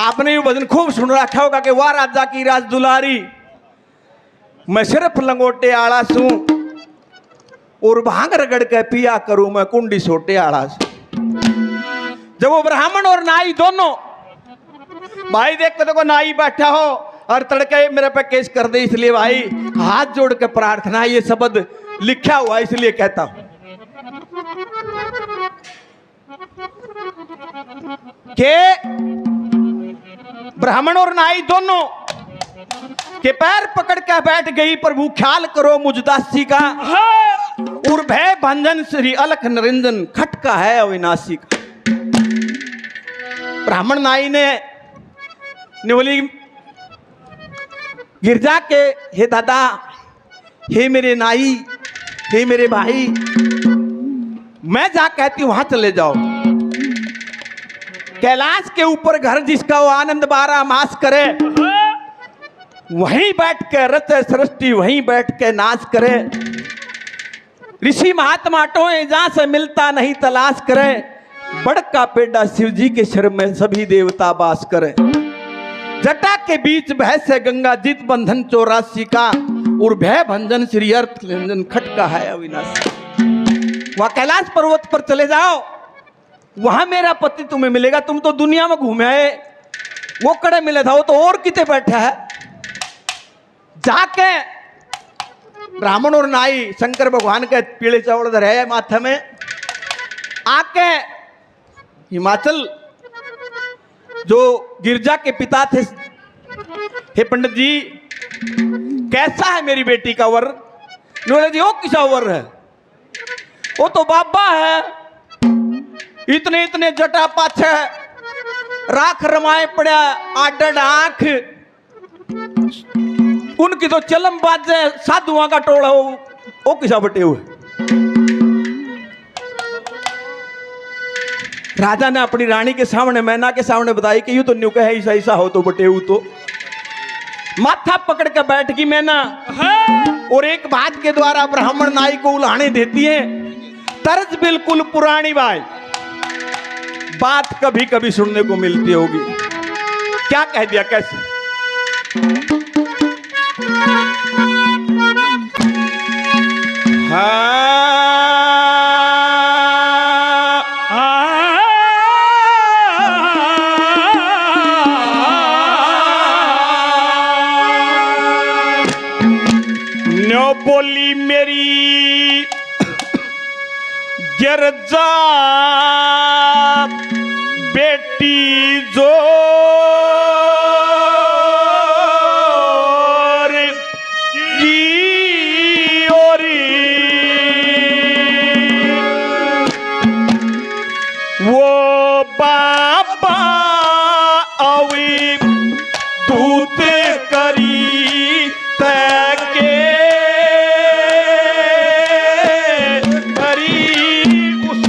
आपने ये भजन खूब सुन रखा होगा कि वाह राजा की राज दुलारी, मैं सिर्फ लंगोटे आड़ा सू और भांग रगड़ के पिया करूं मैं कुंडी सोटे आड़ा से। जब वो ब्राह्मण और नाई दोनों भाई देखते देखो नाई बैठा हो और तड़के मेरे पे केस कर दे, इसलिए भाई हाथ जोड़ के प्रार्थना, ये शब्द लिखा हुआ इसलिए कहता हूं कि ब्राह्मण और नाई दोनों के पैर पकड़ के बैठ गई, प्रभु ख्याल करो मुझदासी का, और भय भंजन श्री अलख निरंजन खटका है अविनाशी का। ब्राह्मण नाई ने बोली गिरजा के, हे दादा, हे मेरे नाई, हे मेरे भाई, मैं जहां कहती हूं वहां चले जाओ। कैलाश के ऊपर घर जिसका वो आनंद 12 मास करे, वहीं बैठ के रचे सृष्टि, वहीं बैठ के नाच करे। ऋषि महात्मा टोए जहां से मिलता नहीं तलाश करे, बड़का पेड़ा शिव जी के सिर में सभी देवता वास करे। जटा के बीच भय से गंगा जीत बंधन 84 का, और भय भंजन श्री अर्थ निरंजन खटका है अविनाशी। वहां कैलाश पर्वत पर चले जाओ, वहां मेरा पति तुम्हें मिलेगा। तुम तो दुनिया में घूमे आए, वो कड़े मिले था, वो तो और किते बैठा है। जाके ब्राह्मण और नाई शंकर भगवान के पीले चावल धरे माथे में, आके हिमाचल जो गिरजा के पिता थे, हे पंडित जी कैसा है मेरी बेटी का वर? बोले जी वो किसा वर है? वो तो बाबा है, इतने इतने जटा पाछे राख रमाए पड़ा, आडड आंख, उनकी तो चलम बाजे साधुआ का टोला हो, वो किसा बटे हुए? राजा ने अपनी रानी के सामने, मैना के सामने बताई कि यूं तो न्यू कहे ऐसा ऐसा हो तो बटे हु। तो माथा पकड़ के बैठ गई मैना, और एक बात के द्वारा ब्राह्मण नाई को उल्हाने देती है। तर्ज बिल्कुल पुरानी भाई, बात कभी कभी सुनने को मिलती होगी। क्या कह दिया, कैसे? न्यो बोली मेरी गिरजा बेटी जो वो बाबा अवी दूत करी तके करी उस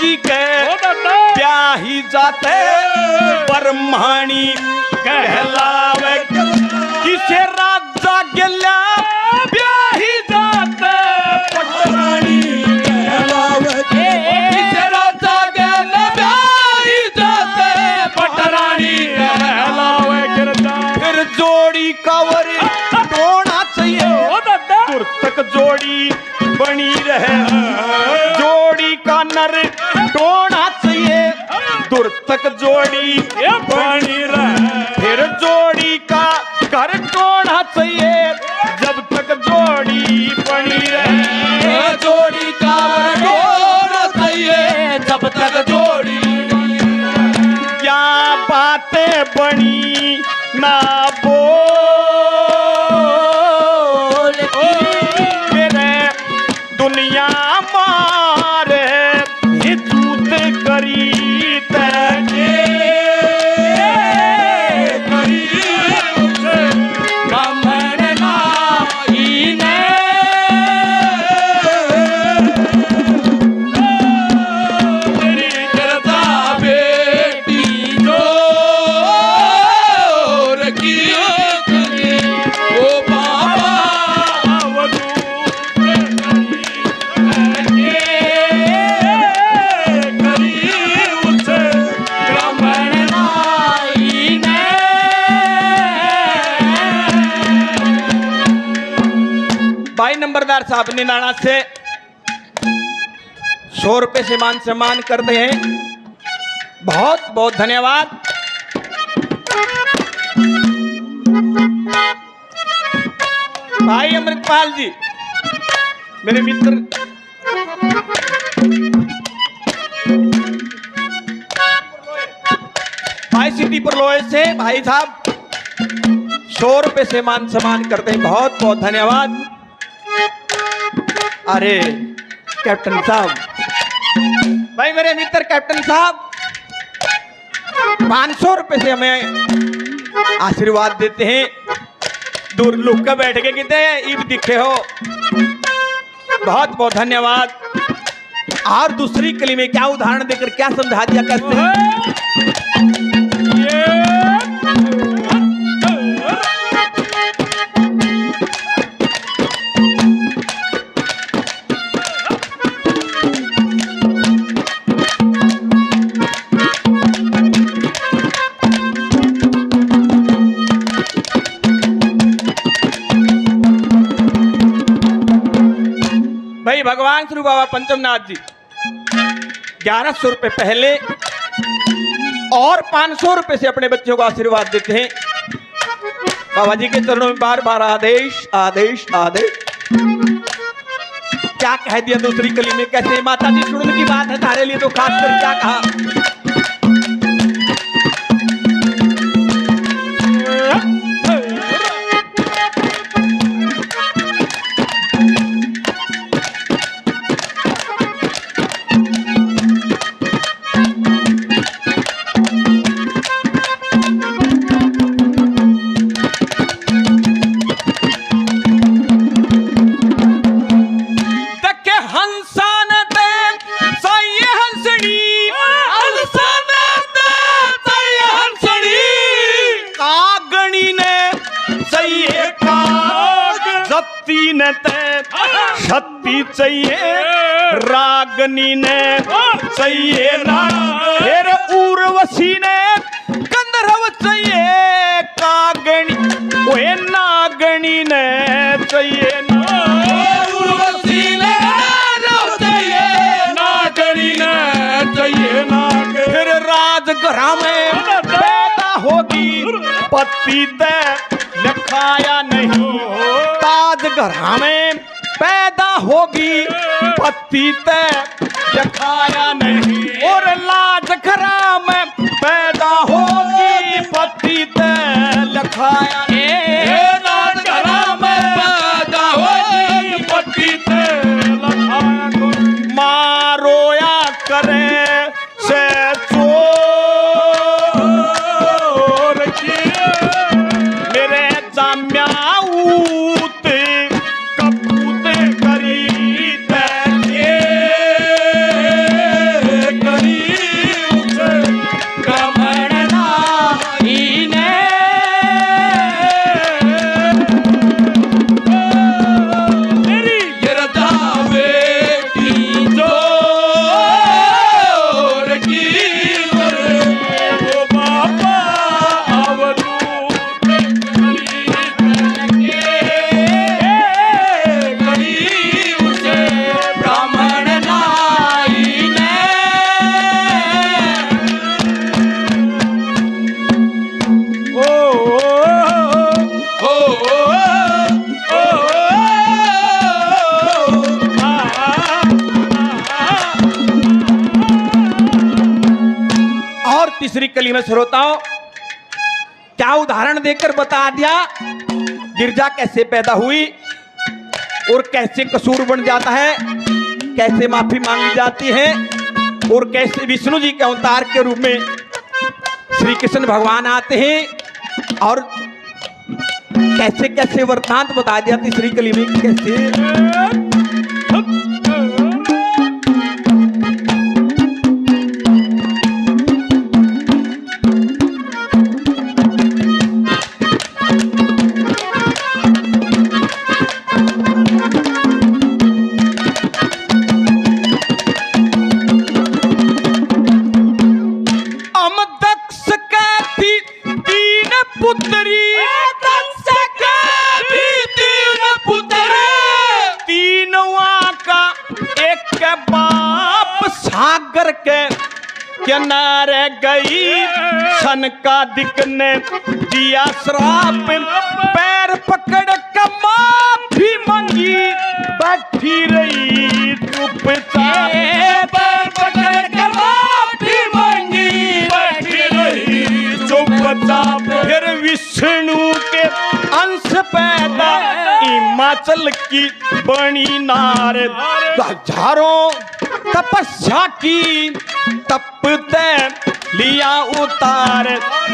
जी के ब्याही जाते ब्रह्मणी कहलावे किसे राजा गेल्या ब्याही जाते पटरानी कहलावे किसे राजा गेल्या ब्याही जाते पटरानी कहलावे फिर जोड़ी कावर टोना चाहिए दूर तक जोड़ी बनी रहे जोड़ी का नर टोना चाहिए दूर तक जोड़ी बनी रहे फिर जोड़ी का घर टोना चाहिए जब तक जोड़ी बनी रहे जोड़ी का घर टोना चाहिए जब तक जोड़ी क्या बातें बनी ना बोल मेरे दुनिया मारे हिजूत करी तेरे करी कमर नाई ने तेरी करता बेटी जो रखी ओ बाबा भाई नंबरदार साहब निनाणा से 100 रुपए से मान सम्मान करते हैं बहुत बहुत धन्यवाद भाई अमृतपाल जी मेरे मित्र भाई सिटी परलोए से भाई साहब 100 रुपए से मान सम्मान करते हैं बहुत बहुत धन्यवाद अरे कैप्टन साहब भाई मेरे मित्र कैप्टन साहब 500 रुपए से हमें आशीर्वाद देते हैं दूर लुक कर बैठ के कहते हैं ईब दिखे हो बहुत बहुत धन्यवाद और दूसरी कली में क्या उदाहरण देकर क्या समझा दिया करते हैं भाई भगवान श्री बाबा पंचमनाथ जी 1100 रुपए पहले और 500 रुपए से अपने बच्चों को आशीर्वाद देते हैं बाबा जी के चरणों में बार बार आदेश आदेश आदेश क्या कह दिया दूसरी कली में कैसे माता जी सुनने की बात है तारे लिए तो खास कर क्या कहा छत्ती चाहिए रागनी ने चाहिए ना फिर उर्वशी ने गंधर्व चाहिए कागणी ओए नागणी ने चाहिए ना उर्वशी ने चाहिए नागणी ने चाहिए ना फिर राजगृह में पैदा होगी पति ते लिखाया नहीं ताजगृह में पैदा होगी पति ते दिखाया नहीं और लाजगृह में पैदा होगी पति ते लिखाया नहीं लाजगृह में पैदा होगी पति ते लिखाया माँ रोया करे से चोर की मेरे जाम्याऊत कपूत करी श्री कली में श्रोताओं क्या उदाहरण देकर बता दिया गिरजा कैसे पैदा हुई और कैसे कसूर बन जाता है, कैसे माफी मांगी जाती है और कैसे विष्णु जी के अवतार के रूप में श्री कृष्ण भगवान आते हैं और कैसे कैसे वृत्तांत बता दिया श्री कली में कैसे। किनारे गई सन का दिक ने दिया श्राप, पैर पकड़ के माफी मांगी बैठी रही चुपचाप, पैर पकड़ के माफी मांगी बैठी रही चुपचाप। फिर विष्णु के अंश पैदा हिमाचल की बनी नार, हजारों तपस्या की तपते लिया उतार,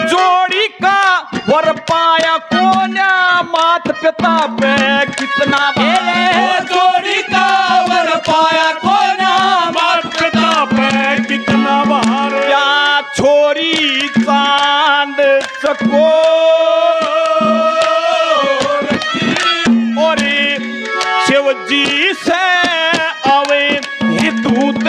जोड़ी का वर पाया कोन्या मात पिता पे कितना भार, जोड़ी का वर पाया कोन्या मात पिता पे कितना भार। क्या छोरी चांद सको और शिव जी से आवे दूत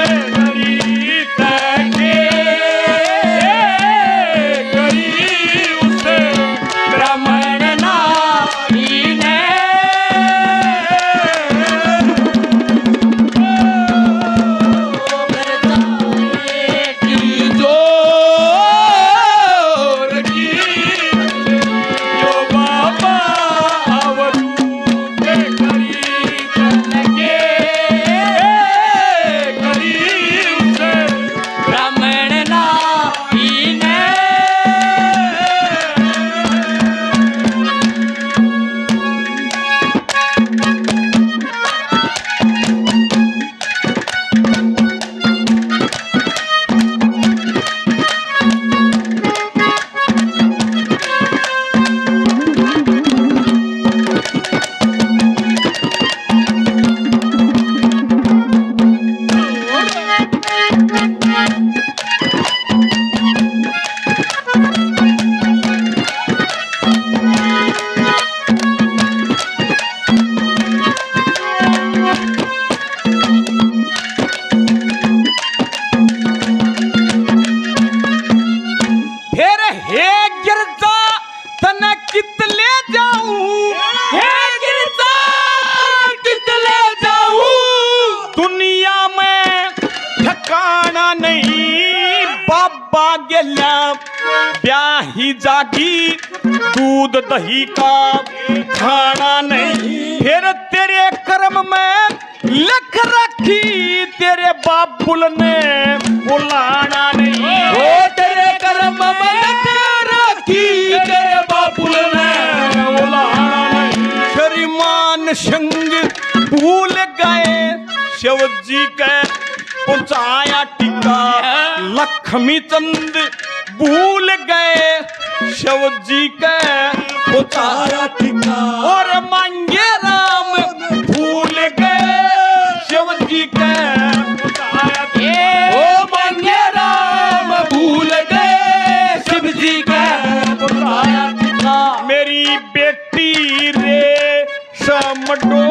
ब्याही जागी दूध दही का खाना नहीं, फिर तेरे कर्म में लिख रखी तेरे बाबुल ने बुलाना नहीं, ओ तेरे कर्म में लिख रखी तेरे बाबुल ने बुलाना नहीं। श्रीमान संग भूल गए शिव जी के पहुंचाया टिका, लक्ष्मी चंद भूल गए शिव जी के पहुंचाया टिका, और मांगे राम भूल गए शिव जी के पहुंचाया टिका, ओ मांगे राम भूल गए शिव जी के पहुंचाया टिका। मेरी बेटी रे समडो